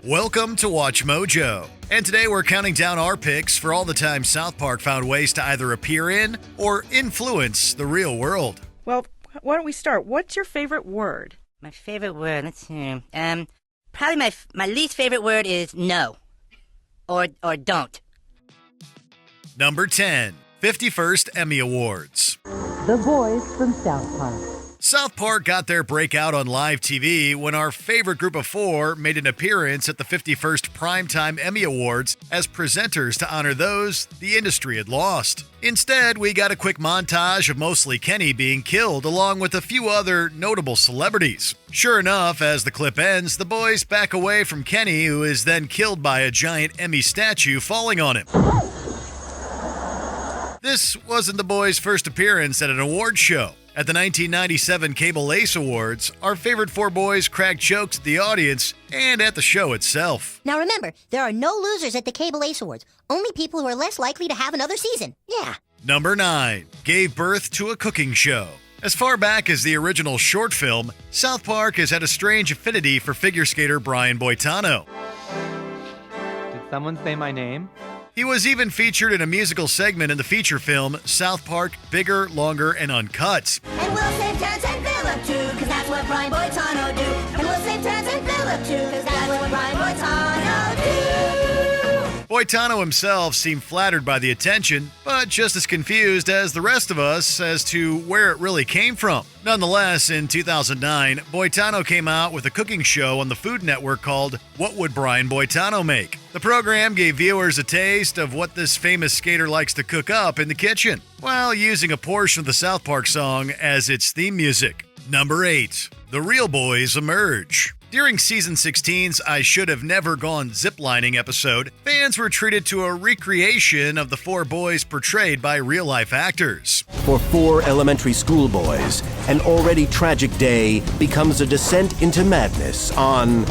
Welcome to Watch Mojo. And today we're counting down our picks for all the times South Park found ways to either appear in or influence the real world. Well, why don't we start? What's your favorite word? My favorite word, let's see. Probably my least favorite word is no. Or don't. Number 10, 51st Emmy Awards. The boys from South Park. South Park got their breakout on live TV when our favorite group of four made an appearance at the 51st Primetime Emmy Awards as presenters to honor those the industry had lost. Instead, we got a quick montage of mostly Kenny being killed along with a few other notable celebrities. Sure enough, as the clip ends, the boys back away from Kenny, who is then killed by a giant Emmy statue falling on him. This wasn't the boys' first appearance at an award show. At the 1997 Cable Ace Awards, our favorite four boys cracked jokes at the audience and at the show itself. Now remember, there are no losers at the Cable Ace Awards. Only people who are less likely to have another season. Yeah. Number 9, gave birth to a cooking show. As far back as the original short film, South Park has had a strange affinity for figure skater Brian Boitano. Did someone say my name? He was even featured in a musical segment in the feature film South Park, Bigger, Longer, and Uncut. And we'll save Terrence and Phillip too, cause that's what Brian Boitano do. And we'll save Terrence and Phillip too, cause that's what Brian Boitano do. Boitano himself seemed flattered by the attention, but just as confused as the rest of us as to where it really came from. Nonetheless, in 2009, Boitano came out with a cooking show on the Food Network called What Would Brian Boitano Make? The program gave viewers a taste of what this famous skater likes to cook up in the kitchen, while using a portion of the South Park song as its theme music. Number 8, The Real Boys Emerge. During Season 16's I Should Have Never Gone Ziplining episode, fans were treated to a recreation of the four boys portrayed by real-life actors. For four elementary school boys, an already tragic day becomes a descent into madness on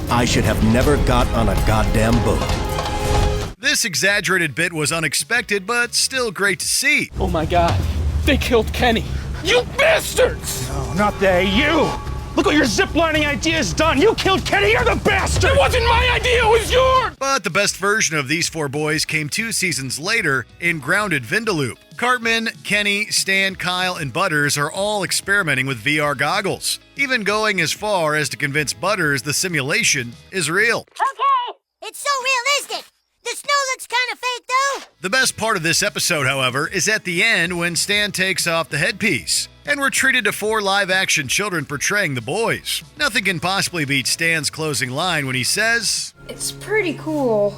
I Should Have Never Got on a Goddamn Boat. This exaggerated bit was unexpected, but still great to see. Oh my god, they killed Kenny. You bastards! No, not they, you! Look what your ziplining idea has done! You killed Kenny, you're the bastard! It wasn't my idea, it was yours! But the best version of these four boys came 2 seasons later in Grounded Vindaloop. Cartman, Kenny, Stan, Kyle, and Butters are all experimenting with VR goggles, even going as far as to convince Butters the simulation is real. Okay! It's so realistic! The snow looks kind of fake, though! The best part of this episode, however, is at the end when Stan takes off the headpiece, and we're treated to 4 live-action children portraying the boys. Nothing can possibly beat Stan's closing line when he says, "It's pretty cool,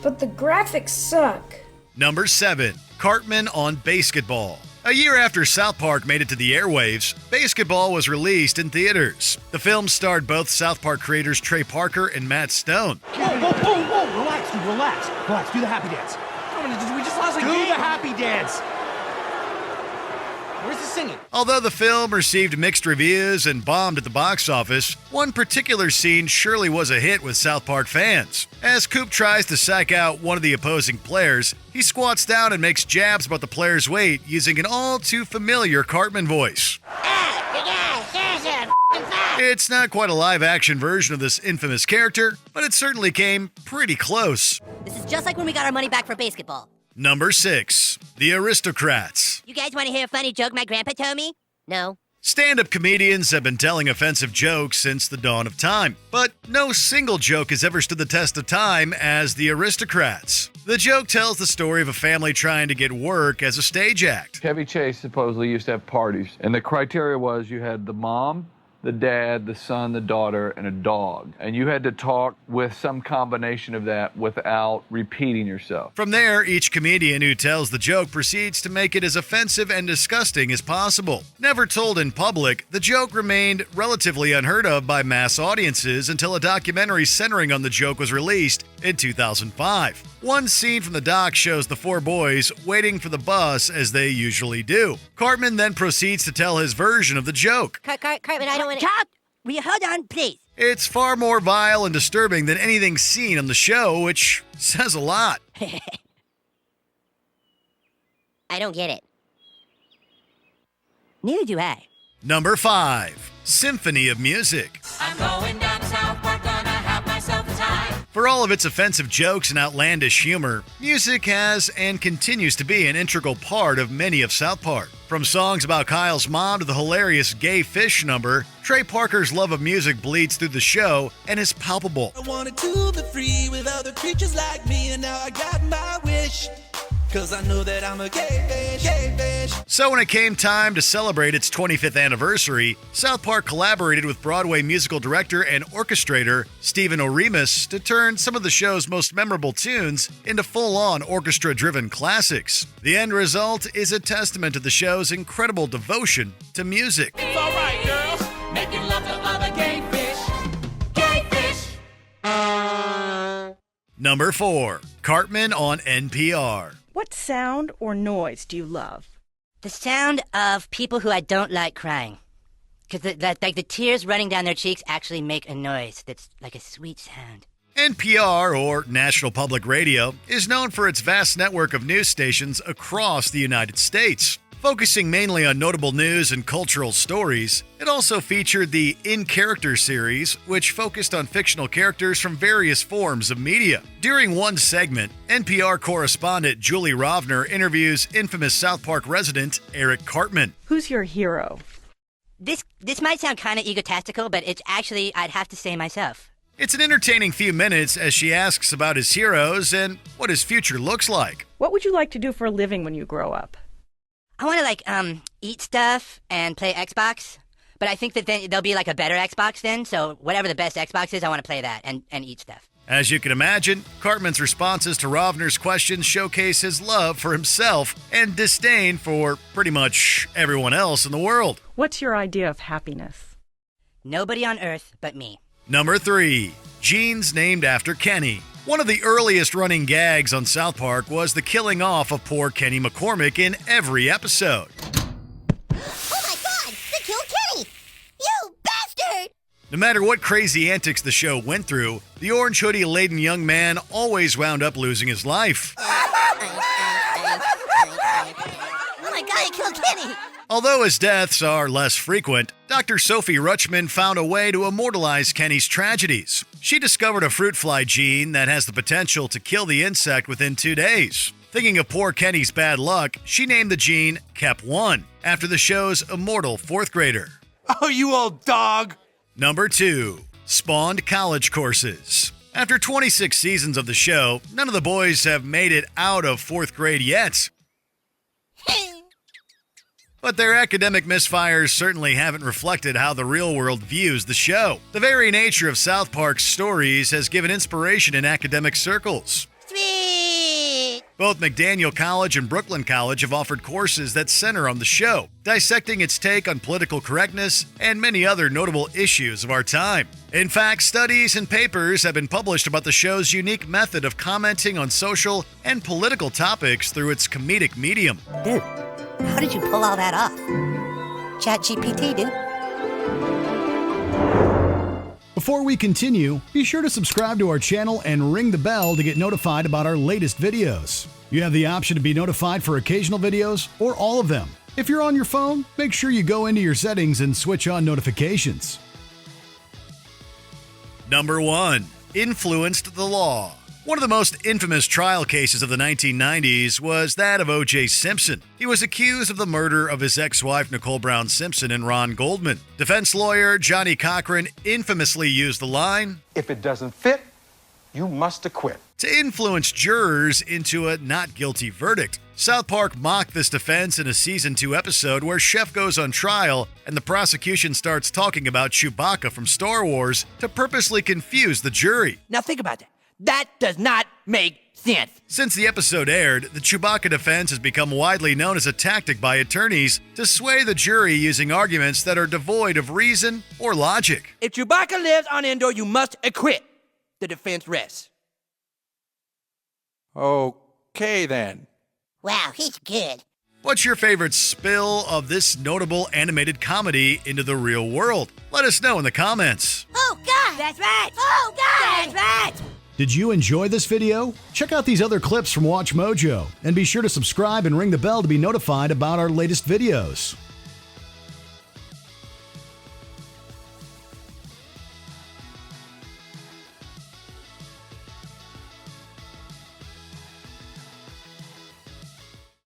but the graphics suck." Number 7, Cartman on BASEketball. A year after South Park made it to the airwaves, BASEketball was released in theaters. The film starred both South Park creators Trey Parker and Matt Stone. Whoa, relax, dude, relax, do the happy dance. We just lost a game. Do the happy dance! Where's the singing? Although the film received mixed reviews and bombed at the box office, one particular scene surely was a hit with South Park fans. As Coop tries to psych out one of the opposing players, he squats down and makes jabs about the player's weight using an all-too-familiar Cartman voice. It's not quite a live-action version of this infamous character, but it certainly came pretty close. This is just like when we got our money back for BASEketball. Number 6, The Aristocrats. You guys want to hear a funny joke my grandpa told me? No. Stand-up comedians have been telling offensive jokes since the dawn of time, but no single joke has ever stood the test of time as The Aristocrats. The joke tells the story of a family trying to get work as a stage act. Chevy Chase supposedly used to have parties, and the criteria was you had the mom, the dad, the son, the daughter, and a dog. And you had to talk with some combination of that without repeating yourself. From there, each comedian who tells the joke proceeds to make it as offensive and disgusting as possible. Never told in public, the joke remained relatively unheard of by mass audiences until a documentary centering on the joke was released in 2005. One scene from the doc shows the four boys waiting for the bus as they usually do. Cartman then proceeds to tell his version of the joke. Cartman, I don't want to... Will you hold on, please? It's far more vile and disturbing than anything seen on the show, which says a lot. I don't get it. Neither do I. Number 5, Symphony of Music. I'm going down South Park, gonna have myself For all of its offensive jokes and outlandish humor, music has and continues to be an integral part of many of South Park. From songs about Kyle's mom to the hilarious gay fish number, Trey Parker's love of music bleeds through the show and is palpable. I wanted to be free with other creatures like me, and now I got my wish. 'Cause I know that I'm a gay fish, gay fish. So when it came time to celebrate its 25th anniversary, South Park collaborated with Broadway musical director and orchestrator Stephen Oremus to turn some of the show's most memorable tunes into full-on orchestra-driven classics. The end result is a testament to the show's incredible devotion to music. It's alright, girls. Making love to other gay fish. Gay fish. Number 4. Cartman on NPR. What sound or noise do you love? The sound of people who I don't like crying. Because the tears running down their cheeks actually make a noise that's like a sweet sound. NPR, or National Public Radio, is known for its vast network of news stations across the United States. Focusing mainly on notable news and cultural stories, it also featured the In Character series, which focused on fictional characters from various forms of media. During one segment, NPR correspondent Julie Rovner interviews infamous South Park resident Eric Cartman. Who's your hero? This might sound kind of egotistical, but it's actually, I'd have to say myself. It's an entertaining few minutes as she asks about his heroes and what his future looks like. What would you like to do for a living when you grow up? I want to eat stuff and play Xbox, but I think that then there'll be a better Xbox then, so whatever the best Xbox is, I want to play that and eat stuff. As you can imagine, Cartman's responses to Rovner's questions showcase his love for himself and disdain for pretty much everyone else in the world. What's your idea of happiness? Nobody on Earth but me. Number 3. Jeans named after Kenny. One of the earliest running gags on South Park was the killing off of poor Kenny McCormick in every episode. Oh my God! They killed Kenny! You bastard! No matter what crazy antics the show went through, the orange hoodie-laden young man always wound up losing his life. Oh my God, he killed Kenny! Although his deaths are less frequent, Dr. Sophie Rutschman found a way to immortalize Kenny's tragedies. She discovered a fruit fly gene that has the potential to kill the insect within 2 days. Thinking of poor Kenny's bad luck, she named the gene Kep1, after the show's immortal 4th grader. Oh, you old dog! Number 2. Spawned college courses. After 26 seasons of the show, none of the boys have made it out of 4th grade yet. But their academic misfires certainly haven't reflected how the real world views the show. The very nature of South Park's stories has given inspiration in academic circles. Sweet! Both McDaniel College and Brooklyn College have offered courses that center on the show, dissecting its take on political correctness and many other notable issues of our time. In fact, studies and papers have been published about the show's unique method of commenting on social and political topics through its comedic medium. Dude, how did you pull all that off? ChatGPT, dude. Before we continue, be sure to subscribe to our channel and ring the bell to get notified about our latest videos. You have the option to be notified for occasional videos or all of them. If you're on your phone, make sure you go into your settings and switch on notifications. Number 1. Influenced the law. One of the most infamous trial cases of the 1990s was that of O.J. Simpson. He was accused of the murder of his ex-wife Nicole Brown Simpson and Ron Goldman. Defense lawyer Johnny Cochran infamously used the line, "If it doesn't fit, you must acquit," to influence jurors into a not guilty verdict. South Park mocked this defense in a Season 2 episode where Chef goes on trial and the prosecution starts talking about Chewbacca from Star Wars to purposely confuse the jury. Now think about that. That does not make sense. Since the episode aired, the Chewbacca defense has become widely known as a tactic by attorneys to sway the jury using arguments that are devoid of reason or logic. If Chewbacca lives on Endor, you must acquit. The defense rests. Okay, then. Wow, he's good. What's your favorite spill of this notable animated comedy into the real world? Let us know in the comments. Oh, God! That's right! Oh, God! That's right! Did you enjoy this video? Check out these other clips from WatchMojo and be sure to subscribe and ring the bell to be notified about our latest videos.